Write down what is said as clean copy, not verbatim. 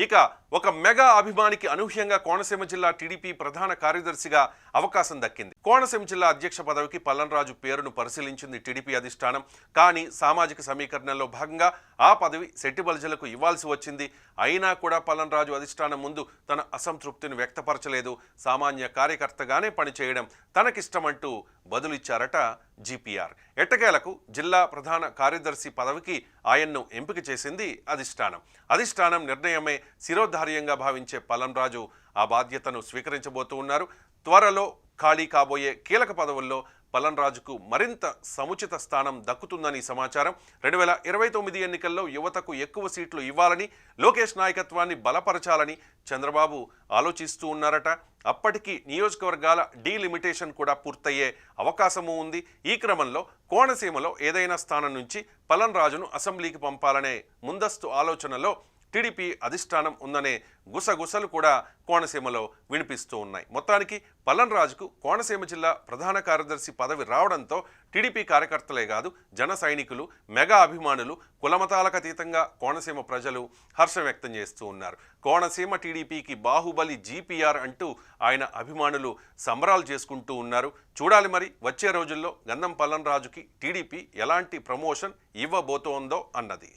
ఇక ఒక మెగా అభిమానికి అనూహ్యంగా కోనసీమ జిల్లా టీడీపీ ప్రధాన కార్యదర్శిగా అవకాశం దక్కింది. కోనసీమ జిల్లా అధ్యక్ష పదవికి పల్లంరాజు పేరును పరిశీలించింది టీడీపీ అధిష్టానం. కానీ సామాజిక సమీకరణలో భాగంగా ఆ పదవి శెట్టిబల్జలకు ఇవ్వాల్సి వచ్చింది. అయినా కూడా పల్లంరాజు అధిష్టానం ముందు తన అసంతృప్తిని వ్యక్తపరచలేదు. సామాన్య కార్యకర్తగానే పనిచేయడం తనకిష్టమంటూ బదులిచ్చారట జీపీఆర్. ఎట్టకేలకు జిల్లా ప్రధాన కార్యదర్శి పదవికి ఆయన్ను ఎంపిక చేసింది అధిష్టానం నిర్ణయమే శిరోధార్యంగా భావించే పల్లంరాజు ఆ బాధ్యతను స్వీకరించబోతూ ఉన్నారు. త్వరలో ఖాళీ కాబోయే కీలక పదవుల్లో పల్లంరాజుకు మరింత సముచిత స్థానం దక్కుతుందని సమాచారం. 2029 ఎన్నికల్లో యువతకు ఎక్కువ సీట్లు ఇవ్వాలని, లోకేష్ నాయకత్వాన్ని బలపరచాలని చంద్రబాబు ఆలోచిస్తూ ఉన్నారట. అప్పటికి నియోజకవర్గాల డీలిమిటేషన్ కూడా పూర్తయ్యే అవకాశము ఉంది. ఈ క్రమంలో కోనసీమలో ఏదైనా స్థానం నుంచి పల్లంరాజును అసెంబ్లీకి పంపాలనే ముందస్తు ఆలోచనలో టీడీపీ అధిష్టానం ఉందనే గుసగుసలు కూడా కోనసీమలో వినిపిస్తూ ఉన్నాయి. మొత్తానికి పల్లంరాజుకు కోనసీమ జిల్లా ప్రధాన కార్యదర్శి పదవి రావడంతో టీడీపీ కార్యకర్తలే కాదు, జన సైనికులు, మెగా అభిమానులు, కులమతాలకు అతీతంగా కోనసీమ ప్రజలు హర్షం వ్యక్తం చేస్తూ ఉన్నారు. కోనసీమ టీడీపీకి బాహుబలి జీపీఆర్ అంటూ ఆయన అభిమానులు సంబరాలు చేసుకుంటూ ఉన్నారు. చూడాలి మరి వచ్చే రోజుల్లో గంధం పల్లంరాజుకి టీడీపీ ఎలాంటి ప్రమోషన్ ఇవ్వబోతోందో అన్నది.